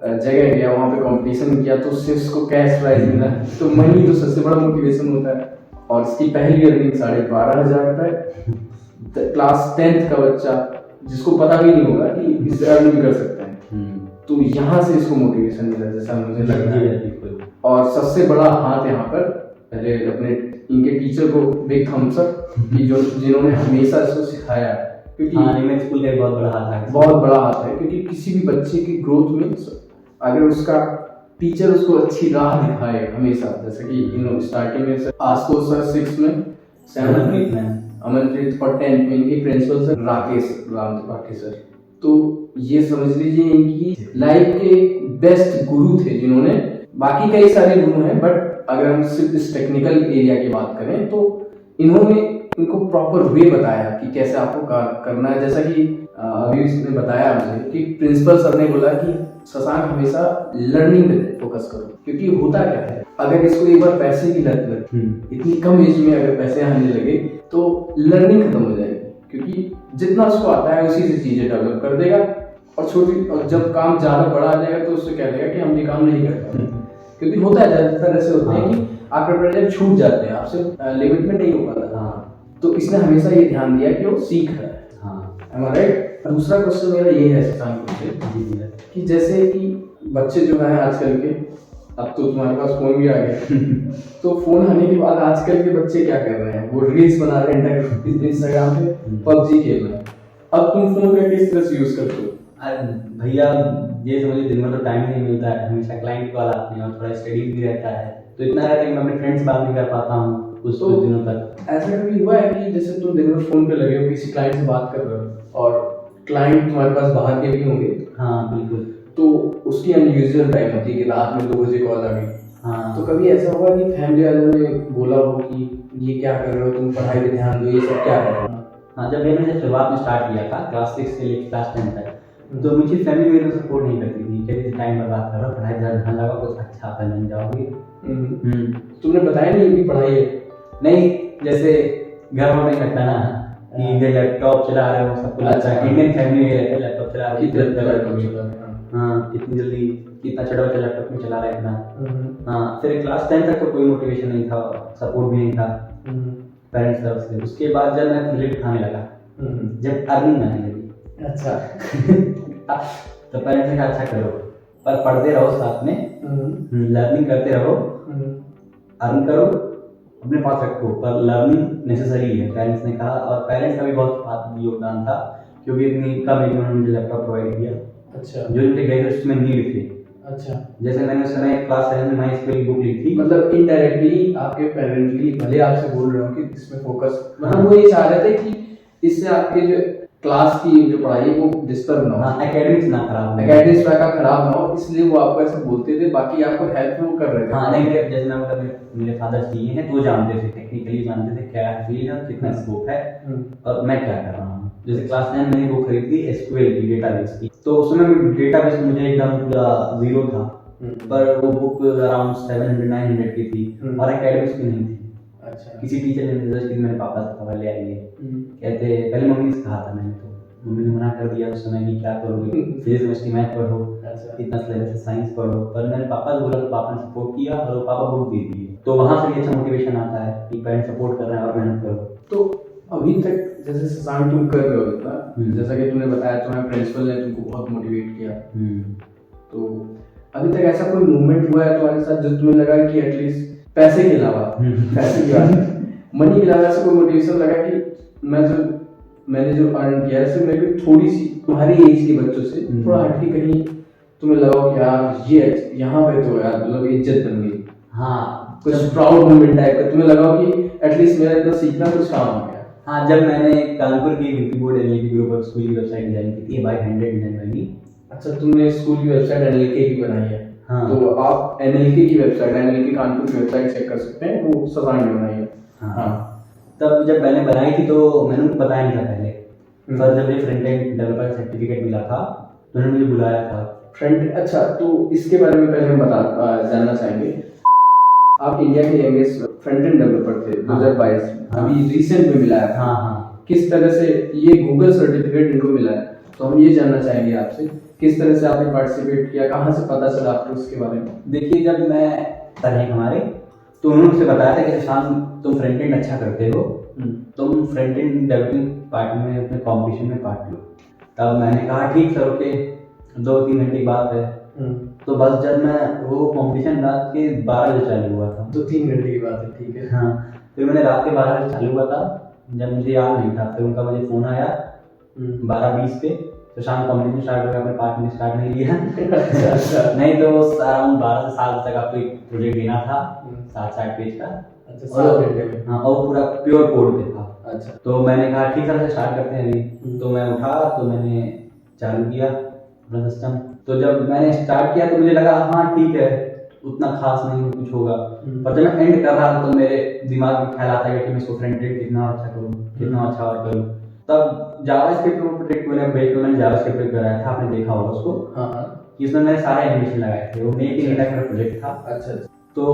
जगह गया, वहाँ पे कंपटीशन किया तो उससे उसको कैश प्राइज मिला, तो मनी तो सबसे बड़ा मोटिवेशन होता है। और इसकी पहली अर्निंग 12,500 रुपये, क्लास 10th का बच्चा जिसको पता भी नहीं होगा कि इससे अर्न भी कर सकते हैं, तो यहाँ से इसको मोटिवेशन मिला जैसा मुझे लग रहा है। और सबसे बड़ा हाथ यहाँ पर पहले अपने इनके टीचर को बिग थम्स अप कि जिन्होंने हमेशा इसको सिखाया, क्योंकि मेरे स्कूल का बहुत बड़ा हाथ है, बहुत बड़ा हाथ है। क्योंकि किसी भी बच्चे की ग्रोथ में अगर उसका टीचर उसको अच्छी राह दिखाए हमेशा, जैसे कि स्टार्टिंग में आशुतोष सर 6th में 7th में अमनप्रीत और 10th में इनके principal sir Ram Tripathi sir. तो ये समझ लीजिए इनकी लाइफ के बेस्ट गुरु थे, जिन्होंने, बाकी कई सारे गुरु हैं बट अगर हम सिर्फ इस टेक्निकल एरिया की बात करें तो इन्होंने इनको प्रॉपर वे बताया कि कैसे आपको करना है। जैसा कि अभी इसने बताया मुझे कि प्रिंसिपल सर ने बोला कि शशांक हमेशा लर्निंग पे फोकस करो, क्योंकि होता क्या है, अगर इसको एक बार पैसे की लत लग, इतनी कम एज में अगर पैसे आने लगे तो लर्निंग खत्म हो जाएगी, क्योंकि जितना उसको आता है उसी से चीजें डेवलप कर देगा और जब काम ज्यादा बड़ा आ जाएगा तो उससे कह देगा कि हम ये काम नहीं कर पाते। क्योंकि होता है ज्यादातर ऐसे होते हैं कि आपके प्रोजेक्ट छूट जाते हैं, आपसे लिमिट में नहीं हो पाता। तो इसने हमेशा ये ध्यान दिया कि वो सीख रहा है। राइट। दूसरा क्वेश्चन मेरा ये है शशांक से कि जैसे कि बच्चे जो हैं आजकल के, अब तो तुम्हारे पास फोन भी आ गया तो फोन आने के बाद आजकल के बच्चे क्या कर रहे हैं, वो रील्स बना रहे हैं इंस्टाग्राम पे, पबजी खेल रहे हैं। अब तुम फोन का किस तरह से यूज करते हो? भैया ये समझिए दिन में तो टाइम नहीं मिलता है, हमेशा क्लाइंट कॉल आते हैं और थोड़ा स्टडी भी रहता है, तो इतना रहता है कि मैं अपने फ्रेंड्स से बात नहीं कर पाता हूँ कुछ दिनों तक। ऐसा कभी हुआ है कि जैसे तुम दिन भर फोन पे लगे हो, किसी क्लाइंट से बात कर रहे हो और क्लाइंट तुम्हारे पास बाहर के भी होंगे? हाँ बिल्कुल। तो उसकी अनयूजुअल टाइम होती है कि रात में 2 बजे कॉल आ गई। हाँ। तो कभी ऐसा हुआ कि फैमिली वालों ने बोला हो कि ये क्या कर रहे हो, तुम पढ़ाई पे ध्यान दो, ये सब क्या कर रहे हो? हाँ, जब मैंने शुरुआत में स्टार्ट किया था क्लास 6 से लेकर क्लास 10 तक, तो मुझे फैमिली मेरे को सपोर्ट नहीं करती थी, कहती थी टाइम बर्बाद कर रहा हो, पढ़ाई पर ध्यान लगाओ, कुछ अच्छा आता बन जाओगे। तुमने बताया नहीं कि पढ़ाई है? नहीं, जैसे घर में नहीं लगता ना कि इधर लैपटॉप चला रहे हो, सब कुछ अच्छा है, इंडियन फैमिली में रहता है, लैपटॉप चला रहे हो, हाँ इतनी जल्दी इतना छोटा बच्चा लैपटॉप में चला रहा है इतना। हाँ, फिर क्लास 10 तक तो कोई मोटिवेशन नहीं था, सपोर्ट भी नहीं था पेरेंट्स तरफ से। उसके बाद जब मैं फिल्म खाने लगा, जब अर्निंग आने लगी, अच्छा तो पेरेंट्स ने कहा अच्छा करो पर पढ़ते रहो साथ में, लर्निंग करते रहो, अर्न करो, अपने पास रखो, पर लर्निंग नेसेसरी है, पेरेंट्स ने कहा। और पेरेंट्स का भी बहुत योगदान था, क्योंकि इतनी कम एज में उन्होंने मुझे लैपटॉप प्रोवाइड किया। अच्छा। जो मुझे ग्रेजुएशन में नीड थी। अच्छा। जैसे मैंने उस समय क्लास 7 में माई स्कूल बुक ली थी। मतलब इनडायरेक्टली आपके पेरेंटली भले आपसे बोल रहे हो कि इसमें फोकस, मतलब वो ये चाह रहे थे कि इससे आपके जो क्लास की जो पढ़ाई वो डिस्टर्ब ना हो, हाँ, एकेडमिक्स ना खराब हो, एकेडमिक्स का खराब ना हो, इसलिए वो आपको ऐसा बोलते थे, बाकी आपको हेल्प वो कर रहे थे। हाँ नहीं, जैसे मैं मतलब मेरे फादर सीए हैं, तो जानते थे, टेक्निकली जानते थे क्या फील्ड है, कितना स्कोप है और मैं क्या कर रहा हूँ। जैसे क्लास 9 मैंने बुक खरीदी एसक्यूएल की, डेटाबेस की, तो उसमें डेटाबेस मुझे एकदम जीरो था, पर वो बुक अराउंड 700-900 की थी और एकेडमिक्स की नहीं थी। अच्छा। किसी टीचर ने सजेस्ट की, मेरे पापा से पकड़ ले आइए, कहते पहले मम्मी से कहा था मैंने, तो मम्मी ने मना कर दिया उस समय कि क्या करोगे, फिजिक्स केमिस्ट्री मैथ पढ़ो, इतना सिलेबस है, साइंस पढ़ो, पर मैंने पापा से बोला तो पापा ने सपोर्ट किया और पापा बुक दे दिए, तो वहाँ से अच्छा मोटिवेशन आता है कि पेरेंट्स सपोर्ट कर रहे हैं और मेहनत करो। तो अभी तक जैसे शशांक तुम कर रहे हो इतना, जैसा कि तुमने बताया तुम्हारे प्रिंसिपल ने तुमको बहुत मोटिवेट किया, तो अभी तक ऐसा कोई मूवमेंट हुआ है तुम्हारे साथ जो तुम्हें लगा कि एटलीस्ट पैसे के अलावा, पैसे की बात, मनी के अलावा ऐसा कोई मोटिवेशन लगा कि मैंने जो अर्न किया है मेरे को थोड़ी सी तुम्हारी एज के बच्चों से थोड़ा हटके कहीं तुम्हें लगा कि यार ये यहाँ पे तो यार मतलब इज्जत बन गई? हाँ, कुछ प्राउड मोमेंट टाइप का तुम्हें लगा कि एटलीस्ट मेरा इतना सीखना कुछ काम आ गया? हाँ, जब मैंने कानपुर की UP board NLK group of school की वेबसाइट डिजाइन की थी, बाय 100 डिजाइन बनी। अच्छा, तुमने स्कूल की वेबसाइट एनएलके की बनाई है? हाँ। तो आप एनएलके की वेबसाइट, एनएलके कानपुर की वेबसाइट चेक कर सकते हैं, वो शशांक ने बनाई है। हाँ। तब जब मैंने बनाई थी तो मैंने उनको बताया नहीं था पहले, पर जब मुझे फ्रंट एंड डेवलपर सर्टिफिकेट मिला था तो उन्होंने मुझे बुलाया था फ्रंट। अच्छा, तो इसके बारे में पहले हम जानना चाहेंगे, आप इंडिया के यंगेस्ट फ्रंट एंड डेवलपर थे 2022 में, अभी रिसेंट में मिला है। हाँ हाँ। किस तरह से ये गूगल सर्टिफिकेट इनको मिला है, तो हम ये जानना चाहेंगे आपसे किस तरह से आपने पार्टिसिपेट किया, कहाँ से पता चला आपको उसके बारे में? देखिए, जब मैं सर हैं हमारे, तो उन्होंने मुझसे बताया था कि शशांक तुम फ्रंट एंड अच्छा करते हो, तुम फ्रंट एंड डेवलपिंग पार्ट में अपने कंपटीशन में पार्ट लो। तब मैंने कहा ठीक सर, ओके, 2-3 घंटे की बात है। तो बस जब मैं वो कंपटीशन रात के 12 बजे चालू हुआ था, 2-3 घंटे की बात है, ठीक है। हाँ, फिर मैंने रात के 12 बजे चालू हुआ था, जब मुझे याद नहीं था, फिर उनका मुझे फोन आया 12:20 पे, तो शाम कंपटीशन स्टार्ट हो गया, अपने पार्ट में स्टार्ट नहीं लिया नहीं तो अराउंड 12 से 7 तक आपको एक प्रोजेक्ट देना था 7-8 पेज का, अच्छा, 7 घंटे में। हाँ, और पूरा प्योर कोड पे था। अच्छा। तो मैंने कहा ठीक है स्टार्ट करते हैं अभी। तो मैं उठा तो मैंने चालू किया अपना सिस्टम। तो जब मैंने स्टार्ट किया तो मुझे लगा हाँ ठीक है, उतना खास नहीं कुछ होगा। पर जब मैं एंड कर रहा तो मेरे दिमाग में ख्याल आता है कि मैं इसको फ्रंट एंड कितना अच्छा करूँ, कितना अच्छा और करूँ। तब जावास्क्रिप्ट प्रोजेक्ट मैंने जावास्क्रिप्ट पे कराया था, आपने देखा होगा उसको। हाँ। इसमें मैंने सारे एनिमेशन लगाए थे, वो मेक इन इंडिया का प्रोजेक्ट था। अच्छा। तो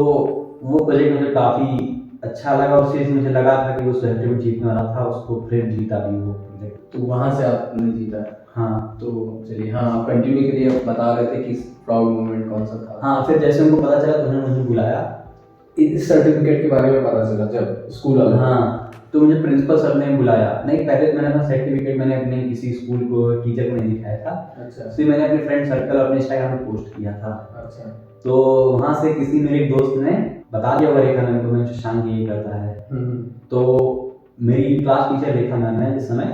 वो प्रोजेक्ट मुझे काफ़ी अच्छा लगा, उससे मुझे लगा था कि वो सर्टिफिकेट जीतने वाला था, उसको फिर जीता भी वो प्रोजेक्ट। तो वहाँ से आपने जीता। हाँ। तो चलिए, हाँ आप कंटिन्यू करिए। आप बता रहे थे कि प्राउड मोमेंट कौन सा था। हाँ, फिर जैसे उनको पता चला तो उन्होंने मुझे बुलाया। इस सर्टिफिकेट के बारे में पता चला जब स्कूल आया? हाँ, तो मुझे प्रिंसिपल सर ने बुलाया। नहीं, पहले मैंने अपना सर्टिफिकेट मैंने अपने किसी स्कूल को टीचर को नहीं दिखाया था। अच्छा। फिर मैंने अपने फ्रेंड सर्कल अपने इंस्टाग्राम पे पोस्ट किया था। अच्छा। तो वहाँ से किसी मेरे एक दोस्त ने बता दिया होगा रेखा मैम को, मैं शशांक ये करता है। तो मेरी क्लास टीचर रेखा मैम है जिस समय,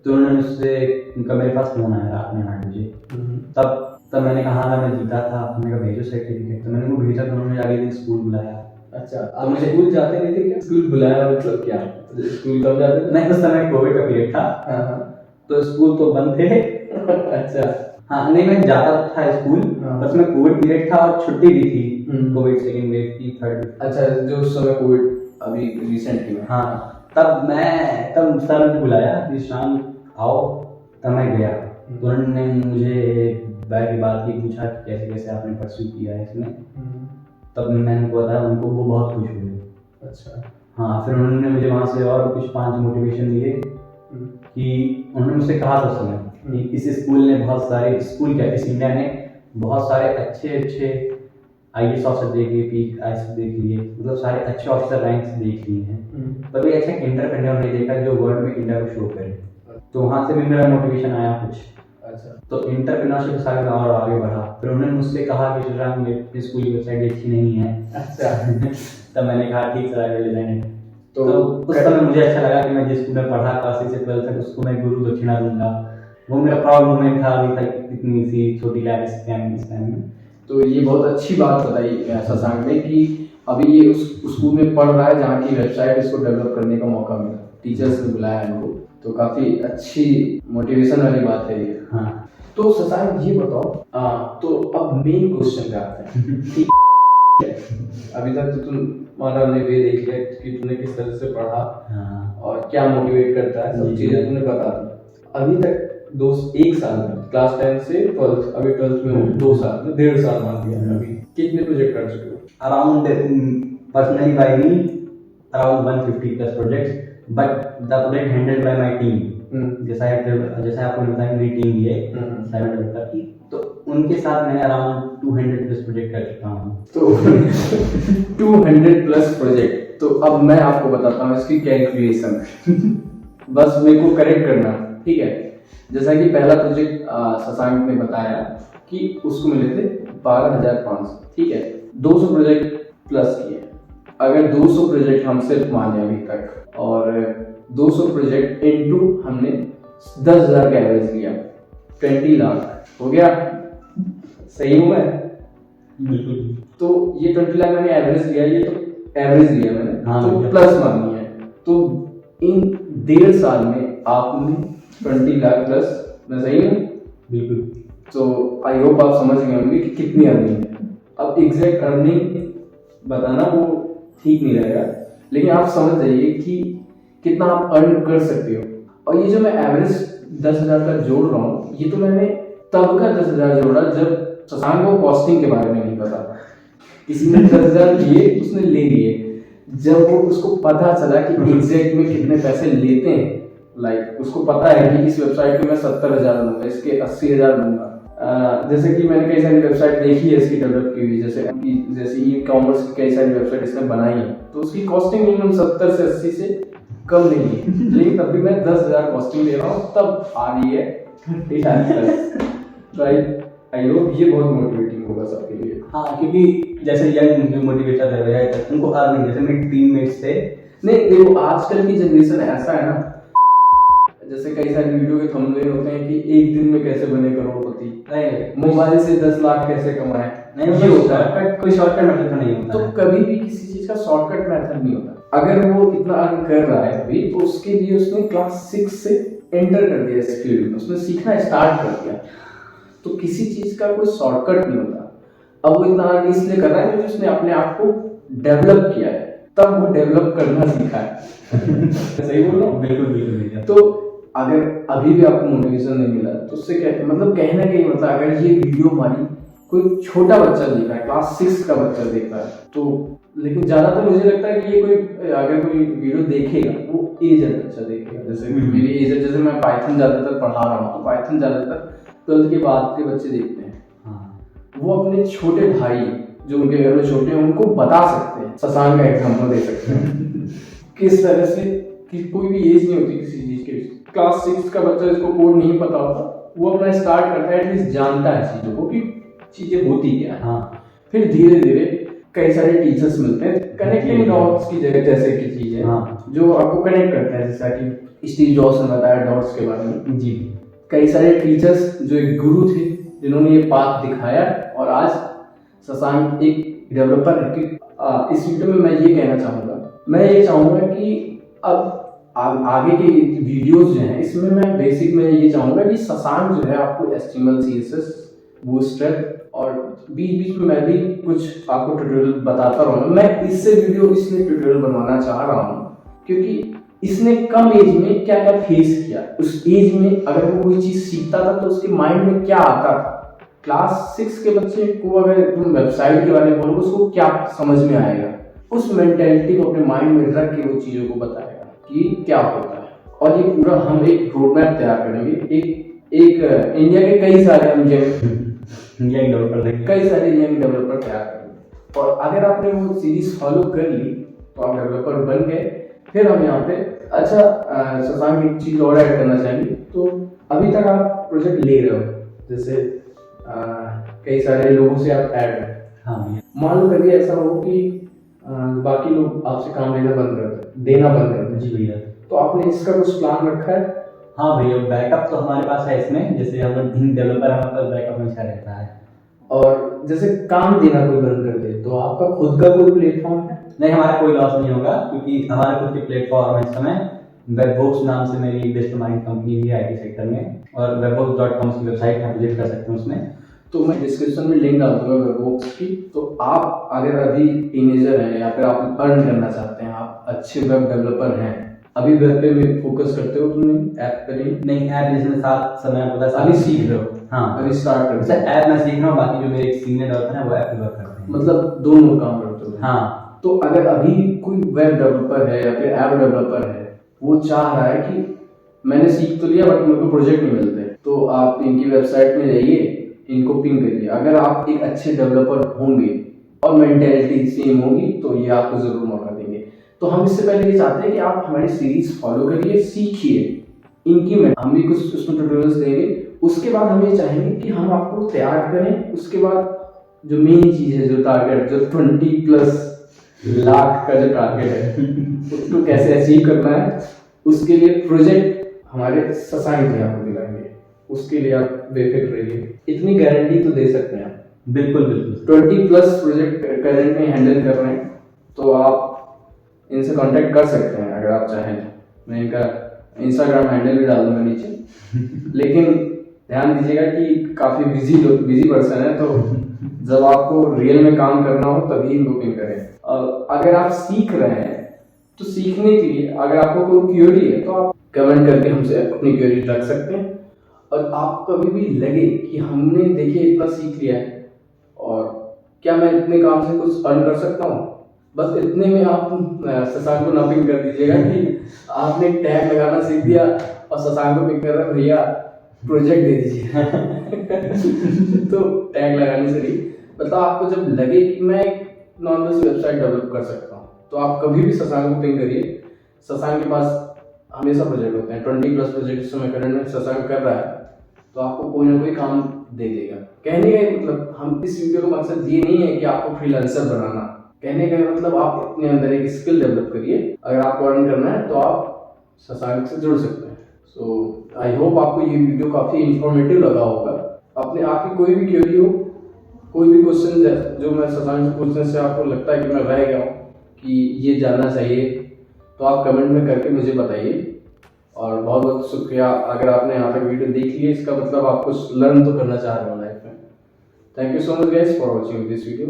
तो उन्होंने मुझसे, उनका मेरे पास फोन आया रात में 8 बजे। तब मैंने कहा हाँ मैं जीता था, मैंने कहा भेजो सर्टिफिकेट। तो मैंने वो भेजा, तो उन्होंने अगले दिन स्कूल बुलाया। अच्छा, तो मुझे स्कूल जाते नहीं थे क्या? स्कूल बुलाया मतलब क्या? स्कूल कब जाते थे? नहीं, उस समय कोविड का पीरियड था। हाँ। तो स्कूल तो बंद थे। अच्छा। हाँ, नहीं मैं जाता था स्कूल, बस में कोविड पीरियड था और छुट्टी भी थी कोविड सेकंड वेव की, थर्ड। अच्छा, जो उस समय कोविड अभी रिसेंटली में। हाँ, तब सर ने बुलाया कि शाम आओ। तब मैं गया, तो उन्होंने मुझे बैक की बात की, पूछा कि कैसे कैसे आपने परस्यू किया है इसमें। तब मैंने उनको बताया, उनको वो बहुत खुश हुए। अच्छा। हाँ, फिर उन्होंने मुझे वहाँ से और कुछ 5 मोटिवेशन दिए कि उन्होंने मुझसे कहा था उस समय कि इस स्कूल ने बहुत सारे, स्कूल क्या इस इंडिया ने बहुत सारे अच्छे IAS ऑफिसर देख लिए, PIS देख लिए, मतलब सारे अच्छे ऑफिसर रैंक्स देख लिए हैं, पर कोई अच्छा एंटरप्रेन्योर नहीं देखा जो वर्ल्ड में इंडिया को शो करे। तो वहाँ से भी मेरा मोटिवेशन आया कुछ। अच्छा। तो एंटरप्रेन्योरशिप सारे में और आगे बढ़ा। फिर उन्होंने मुझसे कहा कि शशांक मेरी स्कूल की वेबसाइट अच्छी नहीं है। अच्छा। तब मैंने कहा ठीक sir, I will design it. तो उस समय मुझे अच्छा लगा कि मैं जिस स्कूल में पढ़ा क्लास 6 से 12 तक, उसको मैं गुरु दक्षिणा दूंगा। वो मेरा प्राउड मोमेंट था अभी तक इतनी सी छोटी लाइफ इस टाइम में। तो ये बहुत अच्छी बात बताई शशांक ने कि अभी ये उस स्कूल में पढ़ रहा है जहाँ की वेबसाइट इसको डेवलप करने का मौका मिला, टीचर्स ने बुलाया इनको। तो काफी अच्छी मोटिवेशन वाली बात है ये। हाँ। तो शशांक ये बताओ, तो अब मेन क्वेश्चन पे आते हैं। अभी तक तो तुम माना ने वे देख लिया कि तूने किस तरह से पढ़ा। हाँ। और क्या मोटिवेट करता है, सब चीजें तूने बता दी। अभी तक 1 साल में, क्लास 10 से 12, अभी 12th में हो, 2 साल में, 1.5 साल मान लिया, अभी कितने प्रोजेक्ट कर चुके हो? Around personally by me around 150 plus projects, but the project handled by my team. जैसा आपको बताया मेरी टीम ये 7 डेवलपर की, तो उनके साथ मैंने अराउंड 200 प्लस प्रोजेक्ट कर चुका हूँ। तो 200 प्लस प्रोजेक्ट। तो अब मैं आपको बताता हूँ इसकी कैलकुलेशन। बस मेरे को करेक्ट करना, ठीक है? जैसा कि पहला प्रोजेक्ट शशांक ने बताया कि उसको मिले थे 12,500, ठीक है? 200 प्रोजेक्ट प्लस किए। अगर 200 प्रोजेक्ट हम सिर्फ माने अभी तक, और 200 प्रोजेक्ट इनटू हमने 10,000 का एवरेज लिया, 20 लाख हो गया। सही हूँ मैं? बिल्कुल। तो ये 20 लाख मैंने एवरेज लिया, ये तो एवरेज लिया मैंने। हाँ, तो प्लस मानी है। तो इन 1.5 साल में आपने 20 लाख प्लस, मैं सही हूँ? बिल्कुल। तो आई होप आप समझ गए होंगे कि कितनी अर्निंग है। अब एग्जैक्ट अर्निंग बताना वो ठीक नहीं रहेगा, लेकिन आप समझ जाइए कि कितना आप अर्न कर सकते हो। और ये जो मैं एवरेज 10,000 का जोड़ रहा हूँ, ये तो मैंने तब का 10,000 जोड़ा जब शशांक को कॉस्टिंग के बारे में नहीं पता था। किसी ने 10,000 लिए, उसने ले लिए। जब वो उसको पता चला कि एग्जैक्ट में कितने पैसे लेते हैं, लाइक उसको पता है कि इस वेबसाइट पे मैं 70,000 लूंगा, इसके 80,000 लूंगा। जैसे कि मैंने कई सारी वेबसाइट देखी है इसकी डेवलप की हुई, जैसे ई कॉमर्स की कई सारी वेबसाइट इसने बनाई है, तो उसकी कॉस्टिंग मिनिमम 70 से 80 से कम नहीं है। लेकिन तब भी मैं 10,000 कॉस्टिंग ले रहा हूँ, तब आ रही है 30,000। राइट? आई होप ये बहुत मोटिवेटिंग होगा सबके लिए। हाँ, क्योंकि जैसे यंग मोटिवेटर है उनको अर्निंग, जैसे मेरे टीममेट्स थे। नहीं देखो, आजकल की जनरेशन ऐसा है ना, जैसे कई सारे वीडियो के थंबनेल होते हैं कि एक दिन में कैसे बने करोड़पति। नहीं मोबाइल से 10 लाख कैसे कमाए, नहीं ये होता है। शॉर्टकट, कोई शॉर्टकट मेथड तो नहीं होता तो है। कभी भी किसी चीज का शॉर्टकट मेथड नहीं होता। अगर वो इतना अर्न कर रहा है अभी, तो उसके लिए उसने क्लास 6 से एंटर कर दिया इस फील्ड में, उसने सीखना स्टार्ट कर दिया। तो किसी चीज का कोई शॉर्टकट नहीं होता। अब वो इतना अर्न इसलिए कर रहा है क्योंकि उसने अपने आप को डेवलप किया है, तब वो डेवलप करना सीखा है। सही बोल रहा हूँ? बिल्कुल बिल्कुल भैया। तो अगर अभी भी आपको मोटिवेशन नहीं मिला तो उससे क्या मतलब, कहना क्या मतलब, अगर ये वीडियो हमारी कोई छोटा बच्चा देख रहा है, क्लास 6 का बच्चा देख रहा है, तो लेकिन ज्यादा तो मुझे लगता है कि ये कोई, अगर कोई वीडियो देखेगा वो एजेड बच्चा देखेगा। जैसे मेरी एज, जैसे मैं पाइथन ज्यादातर पढ़ा रहा हूँ, तो पाइथन ज्यादातर 12th के बाद के बच्चे देखते हैं। वो अपने छोटे भाई जो उनके घर में छोटे हैं उनको बता सकते हैं, शशांक का एग्जाम्पल दे सकते हैं किस तरह से, कि कोई भी एज नहीं होती किसी चीज की। क्लास 6 का बच्चा जिसको कोड नहीं पता होता, वो अपना स्टार्ट करता है, एटलीस्ट जानता है चीजों को कि चीजें होती क्या है। फिर धीरे धीरे कई सारे टीचर्स मिलते हैं, कनेक्टिंग डॉट्स की जगह, जैसे की चीजें जो आपको कनेक्ट करते हैं, जैसा कि स्टीव जॉब्स ने बताया डॉट्स के बारे में जी। कई सारे टीचर्स जो एक गुरु थे जिन्होंने ये पाथ दिखाया, और आज शशांक एक डेवलपर है। कि इस वीडियो में मैं ये कहना चाहूँगा, मैं ये चाहूँगा कि अब आगे के वीडियोस जो हैं इसमें मैं बेसिक में ये चाहूँगा कि शशांक जो है आपको HTML CSS बूटस्ट्रैप, और बीच बीच में मैं भी कुछ आपको ट्यूटोरियल बताता रहूँगा। मैं इससे वीडियो इसलिए ट्यूटोरियल बनवाना चाह रहा हूँ क्योंकि इसने कम एज में क्या क्या फेस किया। उस एज में अगर वो कोई चीज़ सीखता था तो उसके माइंड में क्या आता था। क्लास 6 के बच्चे को अगर तुम वेबसाइट के बारे में बोलोगे उसको क्या समझ में आएगा, उस मेंटेलिटी को अपने माइंड में रख के वो चीज़ों को बताएगा कि क्या होता है। और ये पूरा हम एक रोड मैप तैयार करेंगे। एक इंडिया के कई सारे हम यंग डेवलपर, कई सारे यंग डेवलपर तैयार करेंगे, और अगर आपने वो सीरीज फॉलो कर ली तो आप डेवलपर बन गए। फिर हम यहाँ पे अच्छा शशांक एक चीज और ऐड करना चाहेंगे। तो अभी तक आप प्रोजेक्ट ले रहे हो, जैसे कई सारे लोगों से आप ऐड हैं। हाँ, मान लो कभी ऐसा हो कि बाकी लोग आपसे काम देना बंद कर दें जी भैया, तो आपने इसका कुछ प्लान रखा है? हाँ भैया, बैकअप तो हमारे पास है इसमें। जैसे हम डेवलपर, हमारे पास बैकअप हमेशा रहता है। और जैसे काम देना कोई बंद कर दे तो आपका खुद का कोई प्लेटफॉर्म है? नहीं, हमारा कोई लॉस नहीं होगा क्योंकि हमारे खुद के प्लेटफॉर्म है इस समय। वेबबॉक्स नाम से मेरी बेस्ट माइंड कंपनी भी है IT सेक्टर में, और webbox.com की वेबसाइट है, विजिट कर सकते हैं उसमें। तो मैं डिस्क्रिप्शन में लिंक डाल दूंगा वेबबॉक्स की। तो आप अगर अभी टीनेजर हैं या फिर आप अर्न करना चाहते हैं, आप अच्छे वेब डेवलपर हैं, अभी वेब पे में फोकस करते हो, तुमने ऐप पे नहीं, ऐप जिसमें साथ समय पता अभी सीख रहे हो? हाँ, अभी स्टार्ट कर जैसे ऐप मैं सीख रहा हूँ, बाकी जो मेरे सीनियर डेवलपर हैं वो ऐप पे वर्क करते हैं। मतलब दोनों काम करते हो? हाँ। तो अगर अभी कोई वेब डेवलपर है या फिर ऐप डेवलपर है, वो चाह रहा है कि मैंने सीख तो लिया बट मेरे को प्रोजेक्ट नहीं मिलते, तो आप इनकी वेबसाइट में जाइए, इनको पिंग करिए। अगर आप एक अच्छे डेवलपर होंगे और मेंटेलिटी सेम होगी तो ये आपको जरूर मौका देंगे। तो हम इससे पहले ये चाहते हैं कि आप हमारी सीरीज फॉलो करिए, सीखिए इनकी। हम भी कुछ उसमें ट्यूटोरियल्स देंगे। उसके बाद हम ये चाहेंगे कि हम आपको तैयार करें। उसके बाद जो मेन चीज़ है, जो टारगेट, जो 20+ लाख का जो टारगेट है उसको कैसे अचीव करना है, उसके लिए प्रोजेक्ट हमारे शशांक जी आपको दिलाएंगे। उसके लिए आप बेफिक्र रहिए, इतनी गारंटी तो दे सकते हैं आप। बिल्कुल बिल्कुल। 20+ प्रोजेक्ट करंट में हैंडल कर रहे हैं, तो आप इनसे कांटेक्ट कर सकते हैं अगर आप चाहें तो। मैं इनका इंस्टाग्राम हैंडल भी डाल दूंगा नीचे। लेकिन ध्यान दीजिएगा कि काफ़ी बिजी पर्सन है, तो जब आपको रियल में काम करना हो तभी इनको पिंग करें। और अगर आप सीख रहे हैं तो सीखने के लिए अगर आपको कोई क्वेरी है तो आप कमेंट करके हमसे अपनी क्वेरी रख सकते हैं। और आपको कभी भी लगे कि हमने देखिए इतना सीख लिया है और क्या मैं इतने काम से कुछ अर्न कर सकता हूँ, बस इतने में आप शशांक को ना पिंग कर दीजिएगा कि आपने टैग लगाना सीख दिया और शशांक को पिंग कर रहा है भैया प्रोजेक्ट दे दीजिए। तो टैग लगाने से नहीं, मतलब आपको जब लगे कि मैं नॉर्मल वेबसाइट डेवलप कर सकता हूँ तो आप कभी भी शशांक को पिंग करिए। शशांक के पास हमेशा प्रोजेक्ट होते हैं। 20+ प्रोजेक्ट इस समय करंट में शशांक कर रहा है, तो आपको कोई ना कोई काम दे देगा। कहने का मतलब हम इस वीडियो का मकसद ये नहीं है कि आपको फ्रीलांसर बनाना। कहने का मतलब आप अपने अंदर एक स्किल डेवलप करिए। अगर आपको अर्न करना है तो आप शशांक से जुड़ सकते हैं। सो आई होप आपको ये वीडियो काफ़ी इंफॉर्मेटिव लगा होगा। अपने आपकी कोई भी क्वेरी हो, कोई भी क्वेश्चन जो मैं शशांक से पूछने से आपको लगता है कि मैं रह गया हूँ कि ये जानना चाहिए, तो आप कमेंट में करके मुझे बताइए। और बहुत बहुत शुक्रिया, अगर आपने यहाँ तक वीडियो देख ली इसका मतलब आप कुछ लर्न तो करना चाह रहे हो लाइफ में। Thank you so much guys for watching this video.